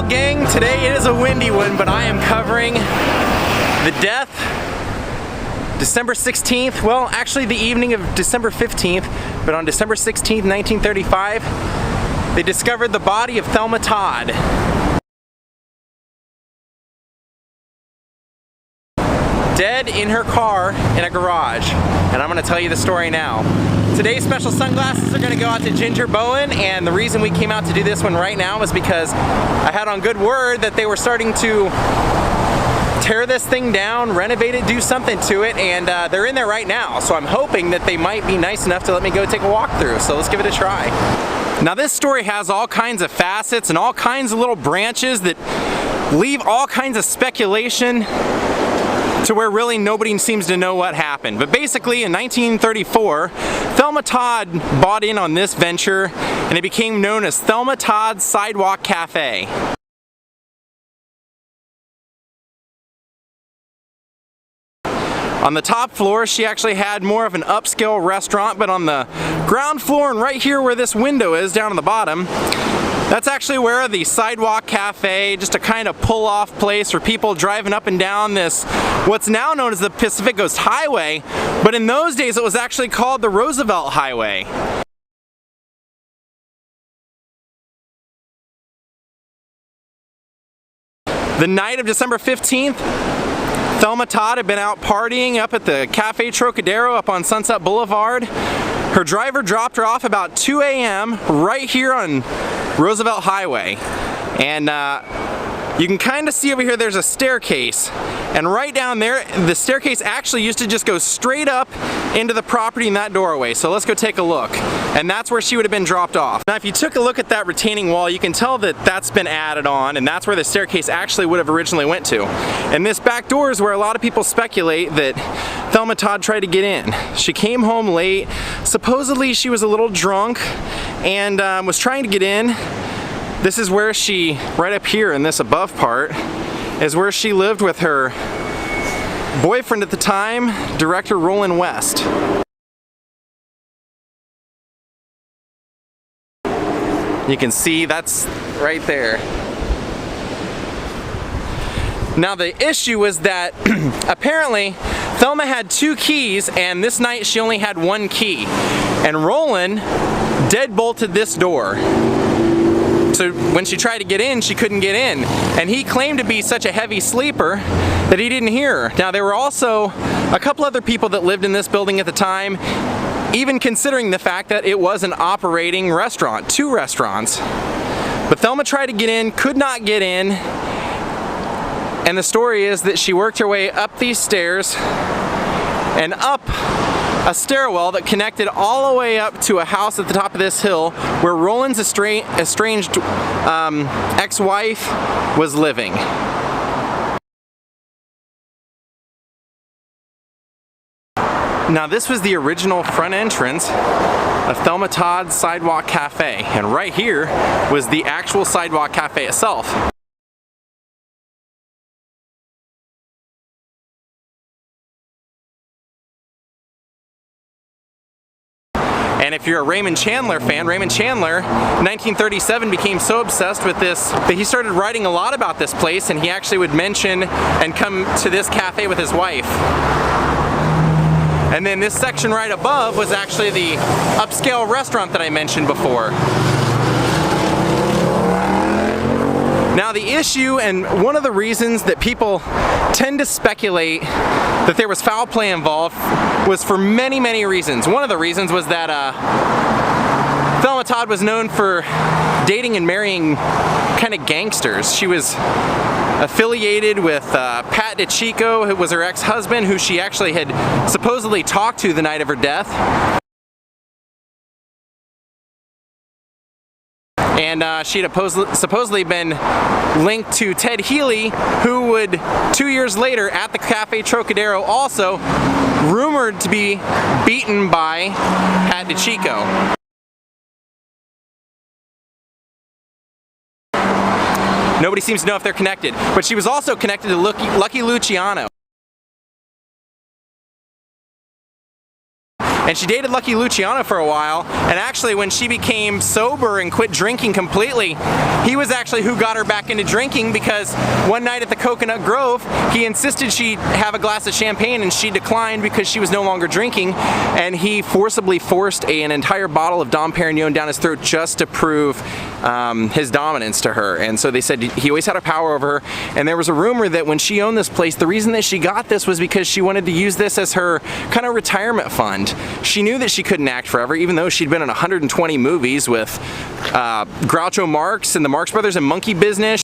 SIDEWALK gang, today it is a windy one, but I am covering the death, December 16th, well actually the evening of December 15th, but on December 16th, 1935, they discovered the body of Thelma Todd. Dead in her car in a garage, and I'm going to tell you the story now. Today's special sunglasses are going to go out to Ginger Bowen, and the reason we came out to do this one right now is because I had on good word that they were starting to tear this thing down, renovate it, do something to it, and they're in there right now, so I'm hoping that they might be nice enough to let me go take a walk through, so let's give it a try. Now this story has all kinds of facets and all kinds of little branches that leave all kinds of speculation to where really nobody seems to know what happened. But basically in 1934, Thelma Todd bought in on this venture and it became known as Thelma Todd's Sidewalk Cafe. On the top floor, she actually had more of an upscale restaurant, but on the ground floor and right here where this window is down on the bottom, that's actually where the Sidewalk Cafe, just a kind of pull-off place for people driving up and down this, what's now known as the Pacific Coast Highway, but in those days it was actually called the Roosevelt Highway. The night of December 15th, Thelma Todd had been out partying up at the Cafe Trocadero up on Sunset Boulevard. Her driver dropped her off about 2 a.m. right here on Roosevelt Highway, and you can kind of see over here there's a staircase, and right down there the staircase actually used to just go straight up into the property in that doorway, so let's go take a look. And that's where she would have been dropped off. Now if you took a look at that retaining wall, you can tell that that's been added on, and that's where the staircase actually would have originally went to. And this back door is where a lot of people speculate that Thelma Todd tried to get in. She came home late, supposedly she was a little drunk and was trying to get in. This is where she, right up here in this above part, is where she lived with her boyfriend at the time, director Roland West. You can see that's right there. Now the issue was that apparently Thelma had 2 keys, and this night she only had 1 key. And Roland deadbolted this door. So when she tried to get in, she couldn't get in. And he claimed to be such a heavy sleeper that he didn't hear her. Now there were also a couple other people that lived in this building at the time, even considering the fact that it was an operating restaurant, 2 restaurants. But Thelma tried to get in, could not get in, and the story is that she worked her way up these stairs and up a stairwell that connected all the way up to a house at the top of this hill where Roland's estranged ex-wife was living. Now this was the original front entrance of Thelma Todd's Sidewalk Cafe, and right here was the actual Sidewalk Cafe itself. And if you're a Raymond Chandler fan, Raymond Chandler in 1937 became so obsessed with this that he started writing a lot about this place, and he actually would mention and come to this cafe with his wife. And then this section right above was actually the upscale restaurant that I mentioned before. Now the issue, and one of the reasons that people tend to speculate that there was foul play involved, was for many, many reasons. One of the reasons was that Thelma Todd was known for dating and marrying kind of gangsters. She was affiliated with Pat DeChico, who was her ex-husband, who she actually had supposedly talked to the night of her death. And she had supposedly been linked to Ted Healy, who would 2 years later at the Cafe Trocadero also rumored to be beaten by Pat DeChico. Nobody seems to know if they're connected, but she was also connected to Lucky Luciano. And she dated Lucky Luciano for a while, and actually when she became sober and quit drinking completely, he was actually who got her back into drinking, because one night at the Coconut Grove, he insisted she have a glass of champagne and she declined because she was no longer drinking, and he forcibly forced an entire bottle of Dom Perignon down his throat just to prove his dominance to her. And so they said he always had a power over her, and there was a rumor that when she owned this place, the reason that she got this was because she wanted to use this as her kind of retirement fund. She knew that she couldn't act forever, even though she'd been in 120 movies with Groucho Marx and the Marx Brothers and Monkey Business.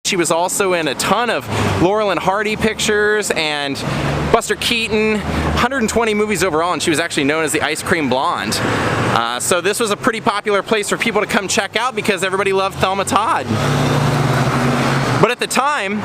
She was also in a ton of Laurel and Hardy pictures and Buster Keaton, 120 movies overall, and she was actually known as the Ice Cream Blonde. So this was a pretty popular place for people to come check out because everybody loved Thelma Todd. But at the time,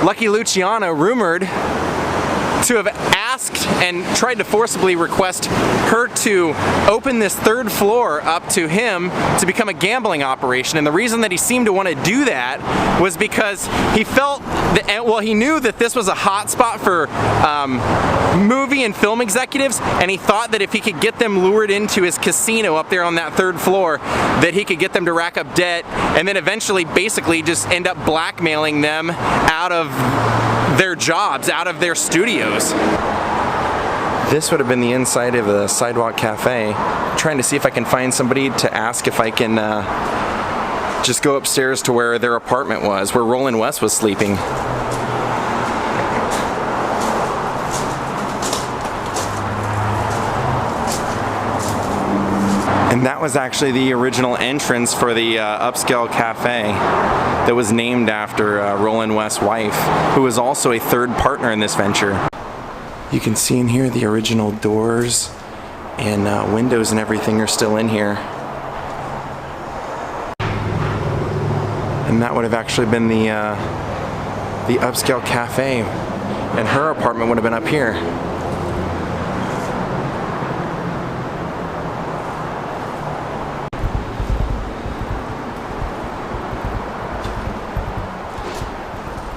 Lucky Luciano rumored to have asked and tried to forcibly request her to open this third floor up to him to become a gambling operation. And the reason that he seemed to want to do that was because he felt that, well, he knew that this was a hot spot for movie and film executives, and he thought that if he could get them lured into his casino up there on that third floor, that he could get them to rack up debt and then eventually basically just end up blackmailing them out of their jobs, out of their studios. This would have been the inside of the Sidewalk Cafe. I'm trying to see if I can find somebody to ask if I can just go upstairs to where their apartment was, where Roland West was sleeping. And that was actually the original entrance for the upscale cafe that was named after Roland West's wife, who was also a third partner in this venture. You can see in here the original doors and windows and everything are still in here. And that would have actually been the upscale cafe, and her apartment would have been up here.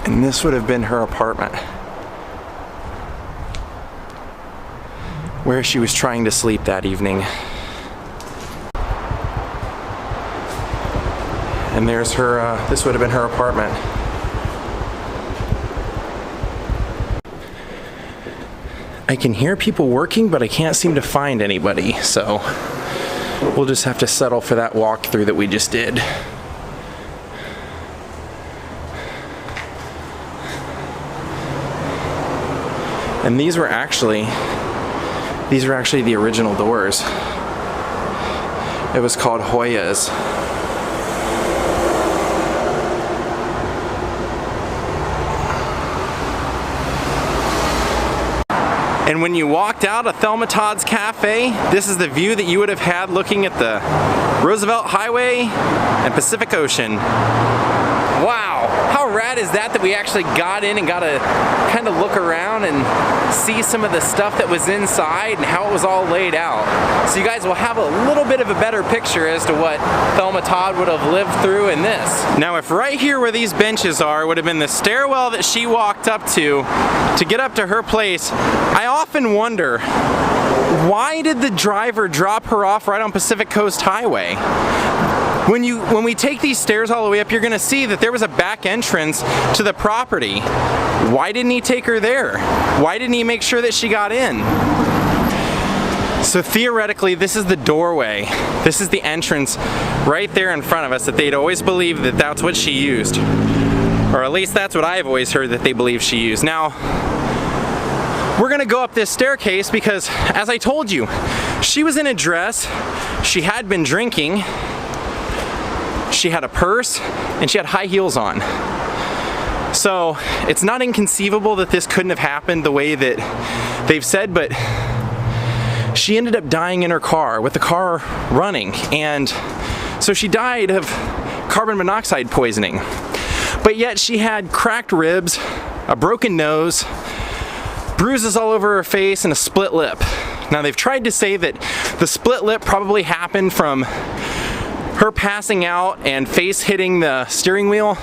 And this would have been her apartment, where she was trying to sleep that evening. And there's her, this would have been her apartment. I can hear people working, but I can't seem to find anybody, so we'll just have to settle for that walkthrough that we just did. And these were actually the original doors. It was called Hoya's. And when you walked out of Thelma Todd's Cafe, this is the view that you would have had looking at the Roosevelt Highway and Pacific Ocean. Wow, how rad is that we actually got in and got to kind of look around and see some of the stuff that was inside and how it was all laid out. So you guys will have a little bit of a better picture as to what Thelma Todd would have lived through in this. Now if right here where these benches are would have been the stairwell that she walked up to get up to her place, I often wonder, why did the driver drop her off right on Pacific Coast Highway? When we take these stairs all the way up, you're gonna see that there was a back entrance to the property. Why didn't he take her there? Why didn't he make sure that she got in? So theoretically, this is the doorway. This is the entrance right there in front of us that they'd always believed that that's what she used. Or at least that's what I've always heard that they believe she used. Now, we're gonna go up this staircase because, as I told you, she was in a dress, she had been drinking, she had a purse, and she had high heels on. So it's not inconceivable that this couldn't have happened the way that they've said, but she ended up dying in her car with the car running, and so she died of carbon monoxide poisoning. But yet she had cracked ribs, a broken nose, bruises all over her face, and a split lip. Now they've tried to say that the split lip probably happened from her passing out and face hitting the steering wheel,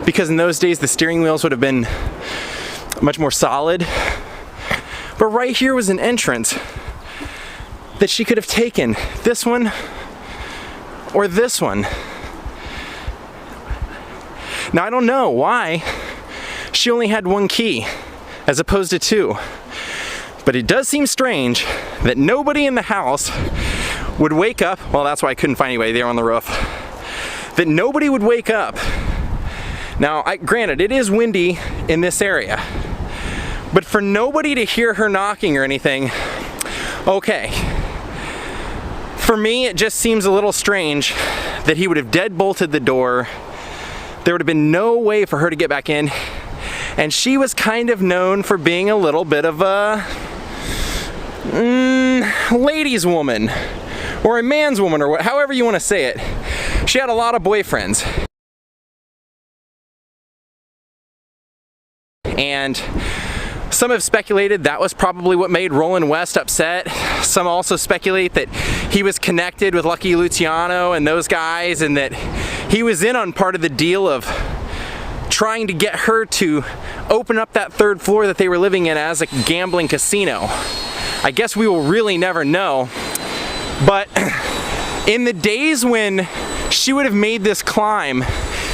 because in those days the steering wheels would have been much more solid. But right here was an entrance that she could have taken. This one or this one. Now I don't know why she only had one key as opposed to two. But it does seem strange that nobody in the house would wake up. Well, that's why I couldn't find anybody there on the roof. That nobody would wake up. Now, granted, it is windy in this area. But for nobody to hear her knocking or anything, okay. For me, it just seems a little strange that he would have deadbolted the door. There would have been no way for her to get back in. And she was kind of known for being a little bit of a ladies' woman, or a man's woman, or however you want to say it. She had a lot of boyfriends. And some have speculated that was probably what made Roland West upset. Some also speculate that he was connected with Lucky Luciano and those guys, and that he was in on part of the deal of trying to get her to open up that third floor that they were living in as a gambling casino. I guess we will really never know. But in the days when she would have made this climb,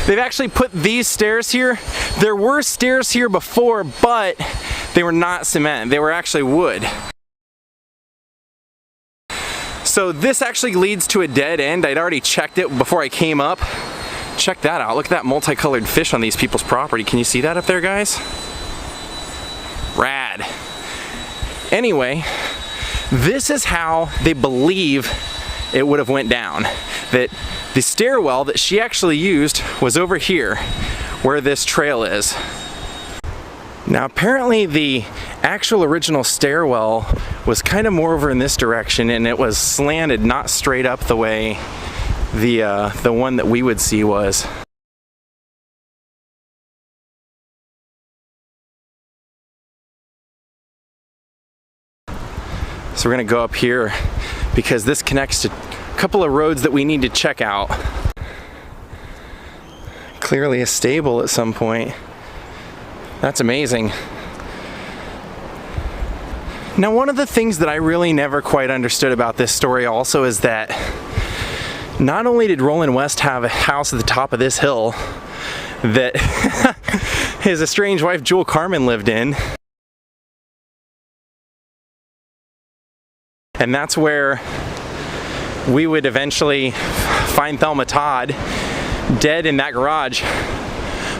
they've actually put these stairs here. There were stairs here before, but they were not cement. They were actually wood. So this actually leads to a dead end. I'd already checked it before I came up. Check that out. Look at that multicolored fish on these people's property. Can you see that up there, guys? Rad. Anyway, this is how they believe it would have went down. That the stairwell that she actually used was over here, where this trail is. Now apparently the actual original stairwell was kind of more over in this direction, and it was slanted, not straight up the way the one that we would see was. So we're gonna go up here because this connects to a couple of roads that we need to check out. Clearly a stable at some point. That's amazing. Now, one of the things that I really never quite understood about this story also is that not only did Roland West have a house at the top of this hill that his estranged wife Jewel Carmen lived in, and that's where we would eventually find Thelma Todd dead in that garage.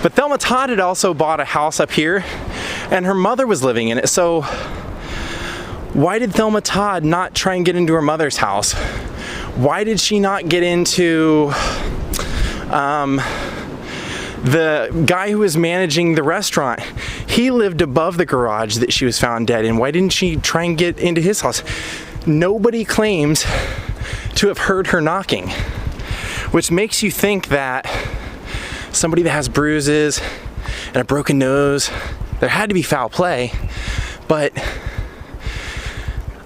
But Thelma Todd had also bought a house up here, and her mother was living in it. So why did Thelma Todd not try and get into her mother's house? Why did she not get into the guy who was managing the restaurant? He lived above the garage that she was found dead in. Why didn't she try and get into his house? Nobody claims to have heard her knocking, which makes you think that somebody that has bruises and a broken nose, there had to be foul play, but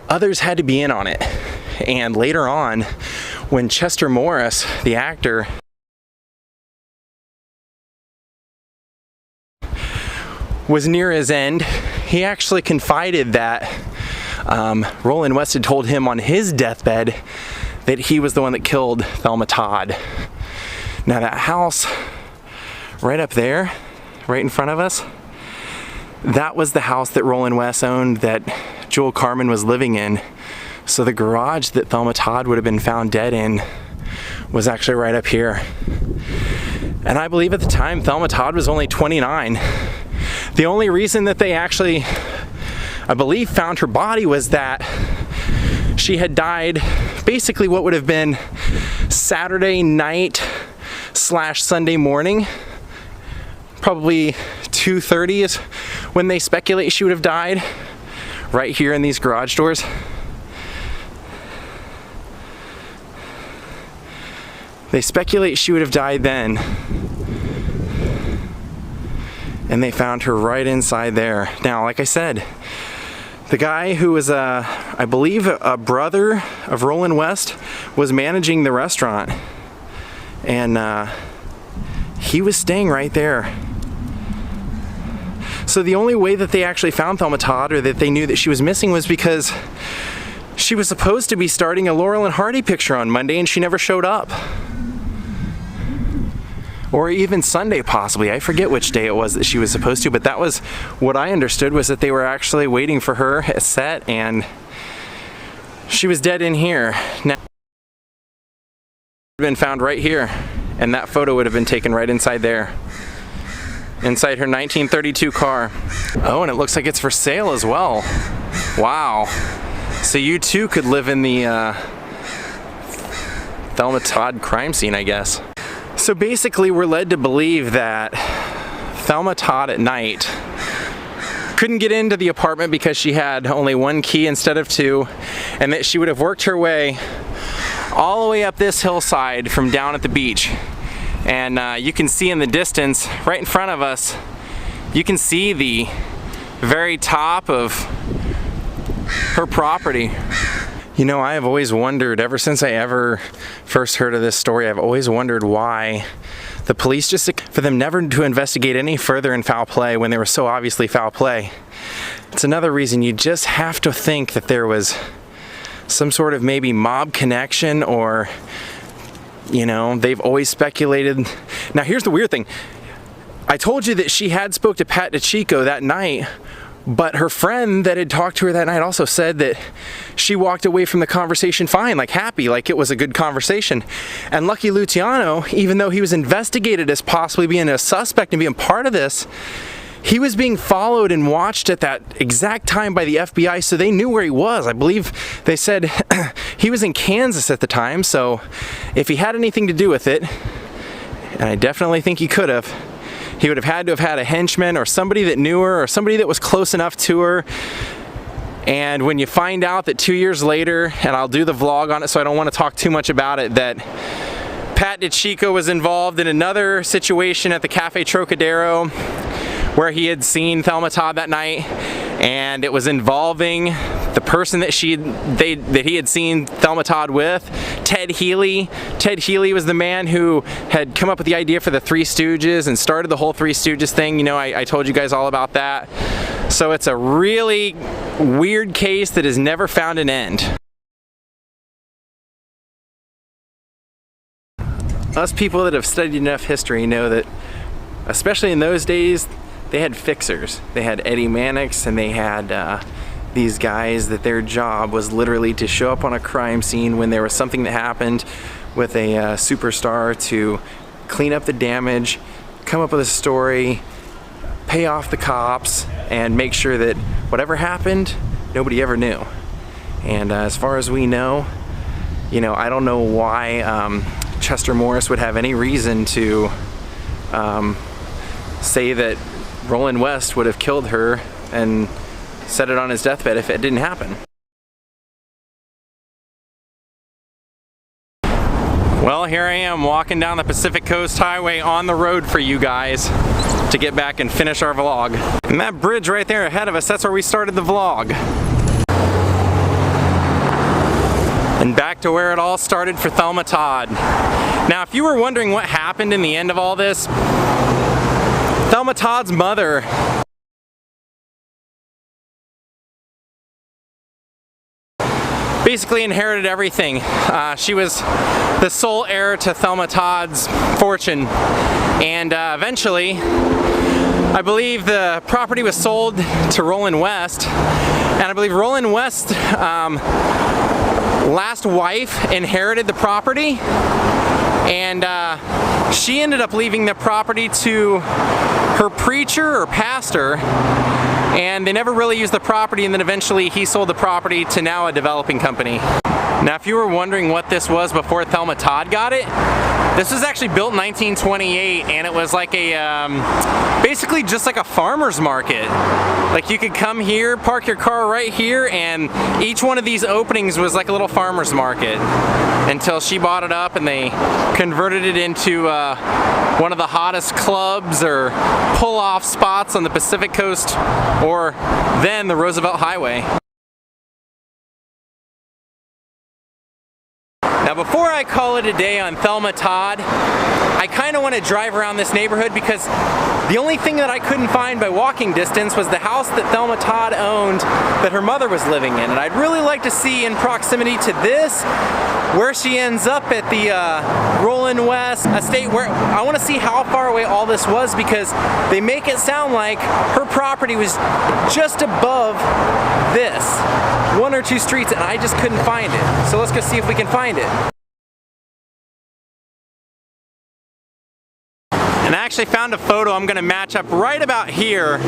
others had to be in on it. And later on, when Chester Morris, the actor, was near his end, he actually confided that Roland West had told him on his deathbed that he was the one that killed Thelma Todd. Now that house right up there, right in front of us, that was the house that Roland West owned that Jewel Carmen was living in. So the garage that Thelma Todd would have been found dead in was actually right up here. And I believe at the time Thelma Todd was only 29. The only reason that they actually, I believe, found her body was that she had died basically what would have been Saturday night / Sunday morning. Probably 2:30 is when they speculate she would have died, right here in these garage doors. They speculate she would have died then, and they found her right inside there. Now, like I said, the guy who was, I believe, a brother of Roland West was managing the restaurant, and he was staying right there. So the only way that they actually found Thelma Todd, or that they knew that she was missing, was because she was supposed to be starting a Laurel and Hardy picture on Monday and she never showed up. Or even Sunday possibly. I forget which day it was that she was supposed to, but that was what I understood, was that they were actually waiting for her at set and she was dead in here. Now, been found right here, and that photo would have been taken right inside there. Inside her 1932 car. Oh, and it looks like it's for sale as well. Wow. So you too could live in the Thelma Todd crime scene, I guess. So basically we're led to believe that Thelma Todd at night couldn't get into the apartment because she had only one key instead of two, and that she would have worked her way all the way up this hillside from down at the beach. And you can see in the distance, right in front of us, you can see the very top of her property. You know, I have always wondered, ever since I ever first heard of this story, I've always wondered why the police for them never to investigate any further in foul play when there was so obviously foul play. It's another reason you just have to think that there was some sort of maybe mob connection, or, you know, they've always speculated. Now here's the weird thing. I told you that she had spoke to Pat DiCicco that night, but her friend that had talked to her that night also said that she walked away from the conversation fine, like happy, like it was a good conversation. And Lucky Luciano, even though he was investigated as possibly being a suspect and being part of this, he was being followed and watched at that exact time by the FBI, so they knew where he was. I believe they said he was in Kansas at the time, so if he had anything to do with it, and I definitely think he could have, he would have had to have had a henchman or somebody that knew her or somebody that was close enough to her. And when you find out that 2 years later, and I'll do the vlog on it so I don't want to talk too much about it, that Pat DiCicco was involved in another situation at the Cafe Trocadero where he had seen Thelma Todd that night, and it was involving the person that he had seen Thelma Todd with, Ted Healy. Ted Healy was the man who had come up with the idea for the Three Stooges and started the whole Three Stooges thing. You know, I told you guys all about that. So it's a really weird case that has never found an end. Us people that have studied enough history know that, especially in those days, they had fixers. They had Eddie Mannix, and they had these guys that their job was literally to show up on a crime scene when there was something that happened with a superstar, to clean up the damage, come up with a story, pay off the cops, and make sure that whatever happened, nobody ever knew. And as far as we know, you know, I don't know why Chester Morris would have any reason to say that Roland West would have killed her and set it on his deathbed if it didn't happen. Well, here I am walking down the Pacific Coast Highway on the road for you guys to get back and finish our vlog. And that bridge right there ahead of us, that's where we started the vlog. And back to where it all started for Thelma Todd. Now, if you were wondering what happened in the end of all this, Thelma Todd's mother basically inherited everything. She was the sole heir to Thelma Todd's fortune, and eventually I believe the property was sold to Roland West, and I believe Roland West's last wife inherited the property, and she ended up leaving the property to her preacher or pastor, and they never really used the property, and then eventually he sold the property to now a developing company. Now, if you were wondering what this was before Thelma Todd got it, this was actually built in 1928, and it was like a, basically just like a farmer's market. Like, you could come here, park your car right here, and each one of these openings was like a little farmer's market, until she bought it up and they converted it into one of the hottest clubs or pull-off spots on the Pacific Coast, or then the Roosevelt Highway. Now, before I call it a day on Thelma Todd, I kind of want to drive around this neighborhood because The only thing that I couldn't find by walking distance was the house that Thelma Todd owned that her mother was living in. And I'd really like to see in proximity to this where she ends up at the Roland West estate, where I want to see how far away all this was, because they make it sound like her property was just above this, 1 or 2 streets, and I just couldn't find it. So let's go see if we can find it. And I actually found a photo I'm gonna match up right about here.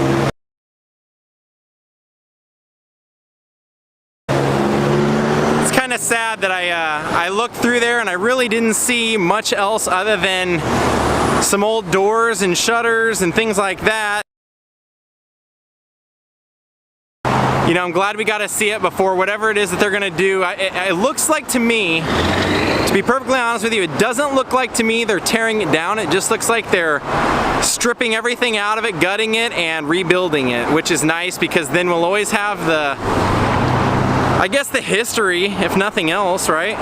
It's kind of sad that I looked through there and I really didn't see much else other than some old doors and shutters and things like that. You know, I'm glad we got to see it before whatever it is that they're gonna do. It looks like to me, to be perfectly honest with you, it doesn't look like to me they're tearing it down. It just looks like they're stripping everything out of it, gutting it, and rebuilding it, which is nice because then we'll always have the, I guess, the history, if nothing else, right?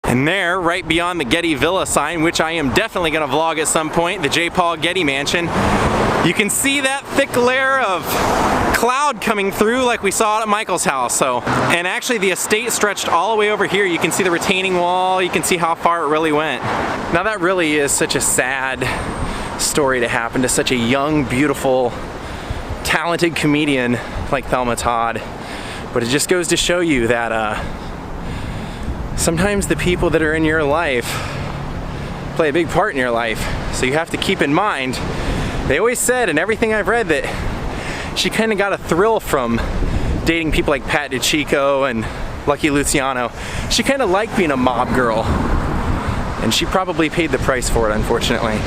And there, right beyond the Getty Villa sign, which I am definitely going to vlog at some point, the J. Paul Getty Mansion, you can see that thick layer of cloud coming through like we saw at Michael's house. So, and actually the estate stretched all the way over here. You can see the retaining wall, you can see how far it really went. Now that really is such a sad story to happen to such a young, beautiful, talented comedian like Thelma Todd. But it just goes to show you that sometimes the people that are in your life play a big part in your life. So you have to keep in mind, they always said in everything I've read that she kind of got a thrill from dating people like Pat DiCicco and Lucky Luciano. She kind of liked being a mob girl, and she probably paid the price for it, unfortunately.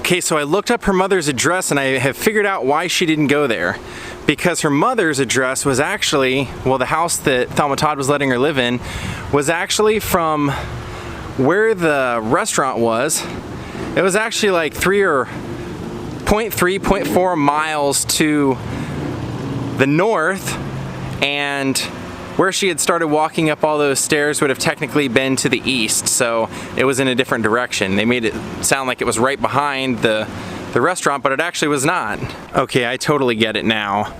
Okay, so I looked up her mother's address and I have figured out why she didn't go there. Because her mother's address was actually, well, the house that Thelma Todd was letting her live in was actually from where the restaurant was. It was actually like 0.4 miles to the north, and where she had started walking up all those stairs would have technically been to the east, so it was in a different direction. They made it sound like it was right behind the restaurant, but it actually was not. Okay, I totally get it now.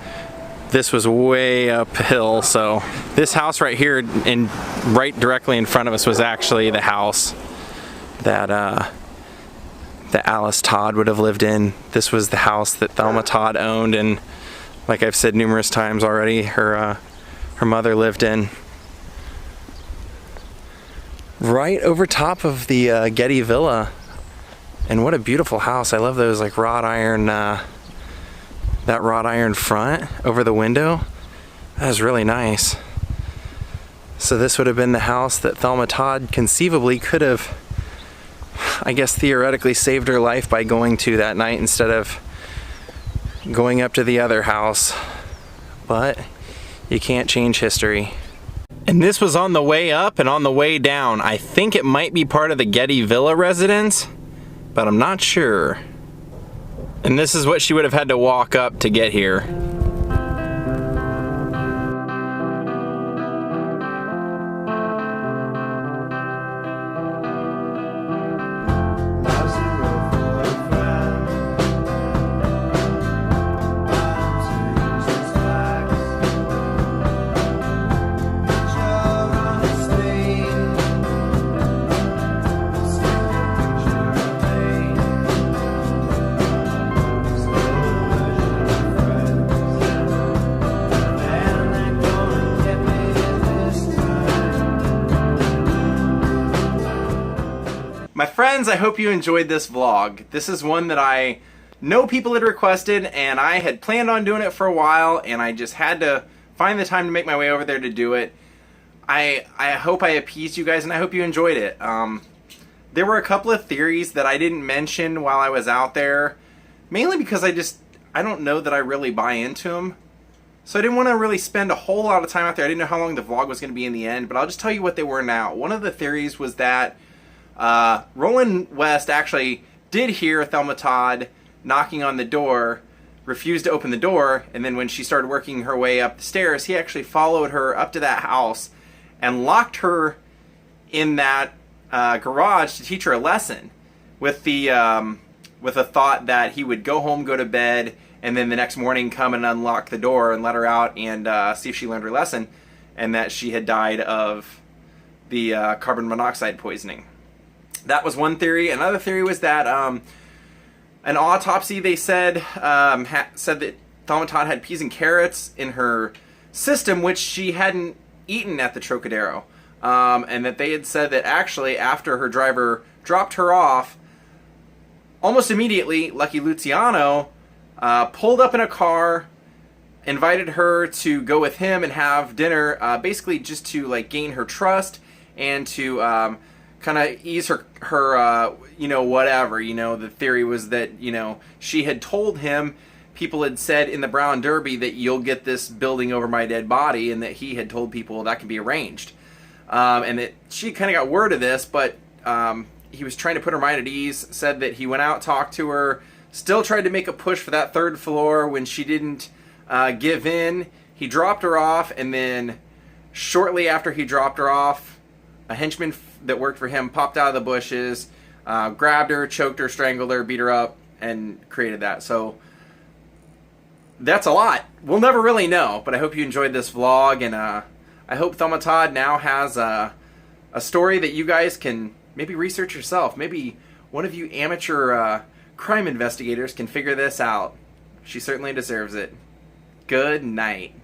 This was way uphill, so this house right here and right directly in front of us was actually the house that Alice Todd would have lived in. This was the house that Thelma Todd owned, and like I've said numerous times already, her mother lived in. Right over top of the Getty Villa. And what a beautiful house. I love those like wrought iron, that wrought iron front over the window. That is really nice. So this would have been the house that Thelma Todd conceivably could have, I guess theoretically, saved her life by going to that night instead of going up to the other house. But you can't change history. And this was on the way up and on the way down. I think it might be part of the Getty Villa residence, but I'm not sure. And this is what she would have had to walk up to get here. My friends, I hope you enjoyed this vlog. This is one that I know people had requested, and I had planned on doing it for a while, and I just had to find the time to make my way over there to do it. I hope I appeased you guys, and I hope you enjoyed it. There were a couple of theories that I didn't mention while I was out there, mainly because I don't know that I really buy into them. So I didn't want to really spend a whole lot of time out there. I didn't know how long the vlog was going to be in the end, but I'll just tell you what they were now. One of the theories was that Roland West actually did hear Thelma Todd knocking on the door, refused to open the door, and then when she started working her way up the stairs, he actually followed her up to that house and locked her in that garage to teach her a lesson, with the thought that he would go home, go to bed, and then the next morning come and unlock the door and let her out and see if she learned her lesson, and that she had died of the carbon monoxide poisoning. That was one theory. Another theory was that an autopsy, they said, said that Thelma Todd had peas and carrots in her system, which she hadn't eaten at the Trocadero. And that they had said that actually after her driver dropped her off, almost immediately, Lucky Luciano pulled up in a car, invited her to go with him and have dinner, basically just to like gain her trust and to kind of ease her you know, whatever. You know, the theory was that, you know, she had told him, people had said in the Brown Derby that you'll get this building over my dead body, and that he had told people that can be arranged. And that she kind of got word of this, but he was trying to put her mind at ease, said that he went out, talked to her, still tried to make a push for that third floor. When she didn't give in, he dropped her off, and then shortly after he dropped her off, a henchman that worked for him popped out of the bushes, grabbed her, choked her, strangled her, beat her up, and created that. So that's a lot. We'll never really know, but I hope you enjoyed this vlog, and I hope Thelma Todd now has a story that you guys can maybe research yourself. Maybe one of you amateur crime investigators can figure this out. She certainly deserves it. Good night.